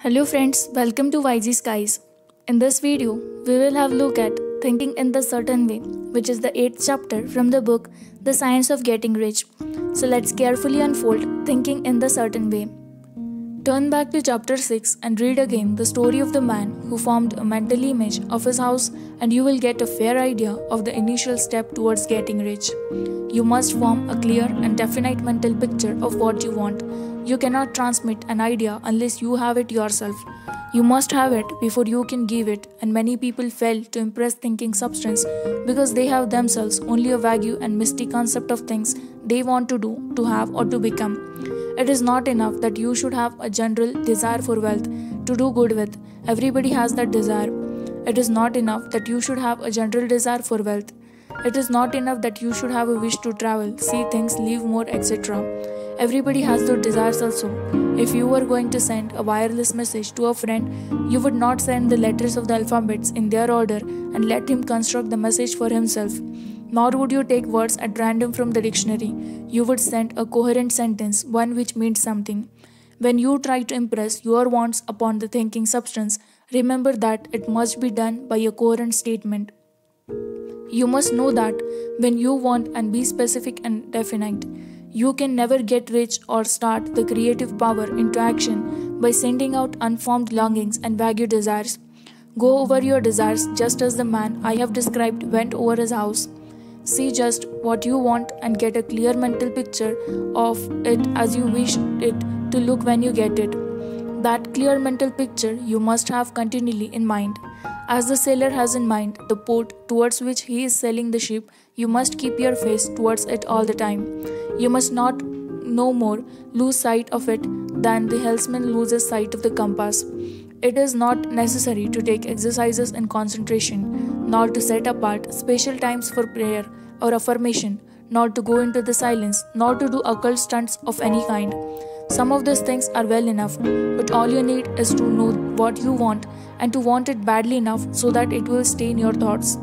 Hello friends, welcome to YG Skies. In this video, we will have a look at Thinking in the Certain Way, which is the 8th chapter from the book The Science of Getting Rich. So let's carefully unfold Thinking in the Certain Way. Turn back to chapter 6 and read again the story of the man who formed a mental image of his house, and you will get a fair idea of the initial step towards getting rich. You must form a clear and definite mental picture of what you want. You cannot transmit an idea unless you have it yourself. You must have it before you can give it, and many people fail to impress thinking substance because they have themselves only a vague and misty concept of things they want to do, to have, or to become. It is not enough that you should have a general desire for wealth to do good with. Everybody has that desire. It is not enough that you should have a general desire for wealth. It is not enough that you should have a wish to travel, see things, live more, etc. Everybody has those desires also. If you were going to send a wireless message to a friend, you would not send the letters of the alphabets in their order and let him construct the message for himself. Nor would you take words at random from the dictionary. You would send a coherent sentence, one which means something. When you try to impress your wants upon the thinking substance, remember that it must be done by a coherent statement. You must know that when you want and be specific and definite, you can never get rich or start the creative power into action by sending out unformed longings and vague desires. Go over your desires just as the man I have described went over his house. See just what you want and get a clear mental picture of it as you wish it to look when you get it. That clear mental picture you must have continually in mind. As the sailor has in mind the port towards which he is sailing the ship, you must keep your face towards it all the time. You must not no more lose sight of it than the helmsman loses sight of the compass. It is not necessary to take exercises in concentration, nor to set apart special times for prayer or affirmation, nor to go into the silence, nor to do occult stunts of any kind. Some of these things are well enough, but all you need is to know what you want and to want it badly enough so that it will stay in your thoughts.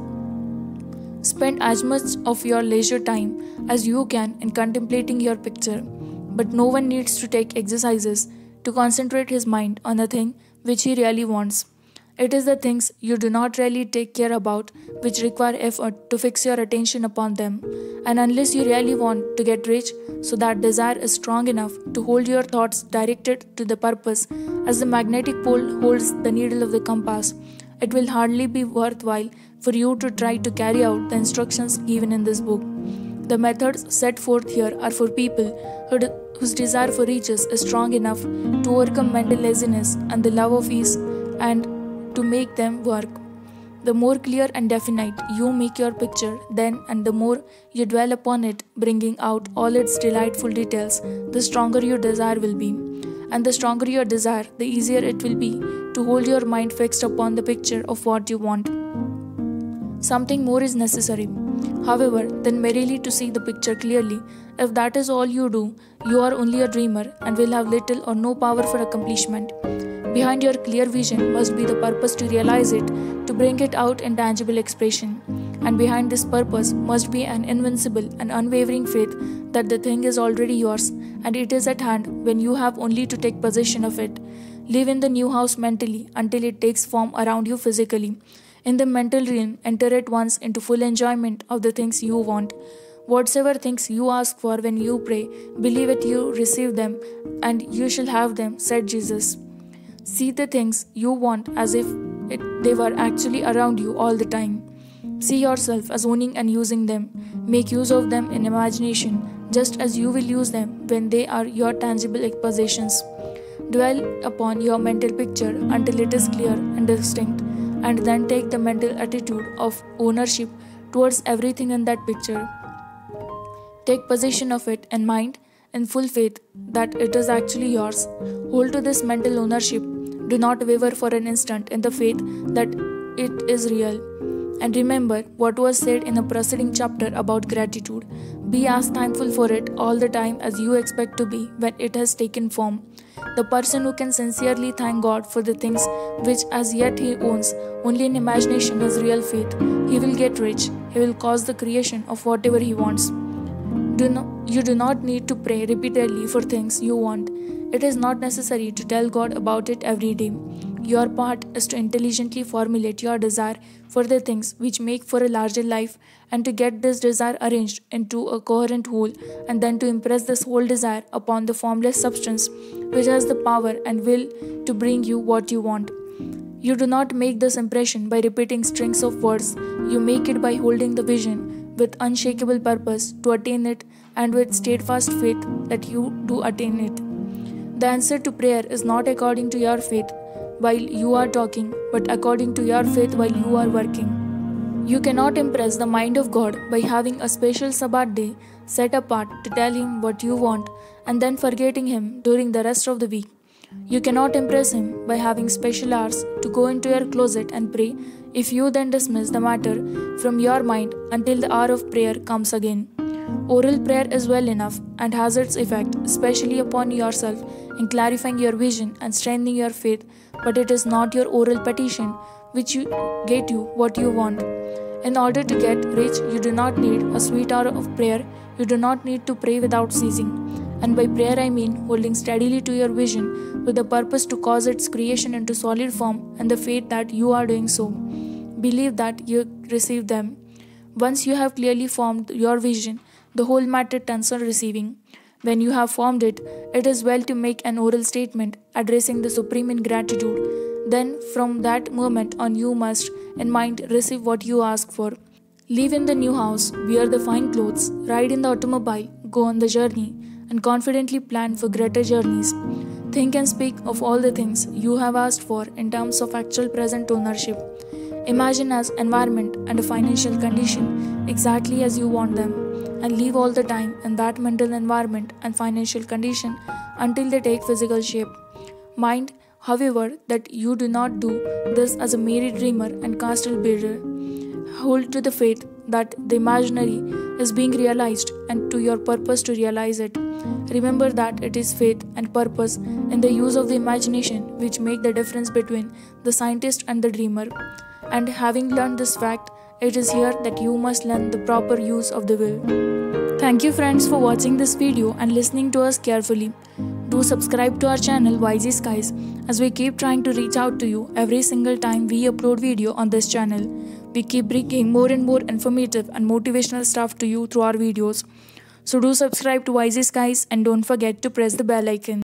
Spend as much of your leisure time as you can in contemplating your picture, but no one needs to take exercises to concentrate his mind on a thing which he really wants. It is the things you do not really take care about which require effort to fix your attention upon them, and unless you really want to get rich, so that desire is strong enough to hold your thoughts directed to the purpose as the magnetic pole holds the needle of the compass, it will hardly be worthwhile for you to try to carry out the instructions given in this book. The methods set forth here are for people whose desire for riches is strong enough to overcome mental laziness and the love of ease and to make them work. The more clear and definite you make your picture, then and the more you dwell upon it, bringing out all its delightful details, the stronger your desire will be. And the stronger your desire, the easier it will be to hold your mind fixed upon the picture of what you want. Something more is necessary, however, than merely to see the picture clearly. If that is all you do, you are only a dreamer and will have little or no power for accomplishment. Behind your clear vision must be the purpose to realize it, to bring it out in tangible expression. And behind this purpose must be an invincible and unwavering faith that the thing is already yours and it is at hand when you have only to take possession of it. Live in the new house mentally until it takes form around you physically. In the mental realm, enter at once into full enjoyment of the things you want. Whatsoever things you ask for when you pray, believe it you receive them, and you shall have them, said Jesus. See the things you want as if they were actually around you all the time. See yourself as owning and using them. Make use of them in imagination, just as you will use them when they are your tangible possessions. Dwell upon your mental picture until it is clear and distinct, and then take the mental attitude of ownership towards everything in that picture. Take possession of it in mind, in full faith that it is actually yours. Hold to this mental ownership. Do not waver for an instant in the faith that it is real. And remember what was said in the preceding chapter about gratitude. Be as thankful for it all the time as you expect to be when it has taken form. The person who can sincerely thank God for the things which as yet he owns only in imagination has real faith. He will get rich. He will cause the creation of whatever he wants. You do not need to pray repeatedly for things you want. It is not necessary to tell God about it every day. Your part is to intelligently formulate your desire for the things which make for a larger life and to get this desire arranged into a coherent whole and then to impress this whole desire upon the formless substance which has the power and will to bring you what you want. You do not make this impression by repeating strings of words, you make it by holding the vision with unshakable purpose to attain it and with steadfast faith that you do attain it. The answer to prayer is not according to your faith while you are talking, but according to your faith while you are working. You cannot impress the mind of God by having a special Sabbath day set apart to tell Him what you want and then forgetting Him during the rest of the week. You cannot impress Him by having special hours to go into your closet and pray if you then dismiss the matter from your mind until the hour of prayer comes again. Oral prayer is well enough and has its effect, especially upon yourself, in clarifying your vision and strengthening your faith, but it is not your oral petition which get you what you want. In order to get rich, you do not need a sweet hour of prayer, you do not need to pray without ceasing. And by prayer I mean holding steadily to your vision with the purpose to cause its creation into solid form and the faith that you are doing so. Believe that you receive them. Once you have clearly formed your vision, the whole matter turns on receiving. When you have formed it, it is well to make an oral statement addressing the Supreme in gratitude. Then, from that moment on, you must, in mind, receive what you ask for. Live in the new house, wear the fine clothes, ride in the automobile, go on the journey, and confidently plan for greater journeys. Think and speak of all the things you have asked for in terms of actual present ownership. Imagine as environment and a financial condition exactly as you want them, and live all the time in that mental environment and financial condition until they take physical shape. Mind, however, that you do not do this as a merry dreamer and castle builder. Hold to the faith that the imaginary is being realized and to your purpose to realize it. Remember that it is faith and purpose in the use of the imagination which make the difference between the scientist and the dreamer. And having learned this fact, it is here that you must learn the proper use of the will. Thank you friends for watching this video and listening to us carefully. Do subscribe to our channel YG Skies as we keep trying to reach out to you every single time we upload video on this channel. We keep bringing more and more informative and motivational stuff to you through our videos. So do subscribe to YG Skies and don't forget to press the bell icon.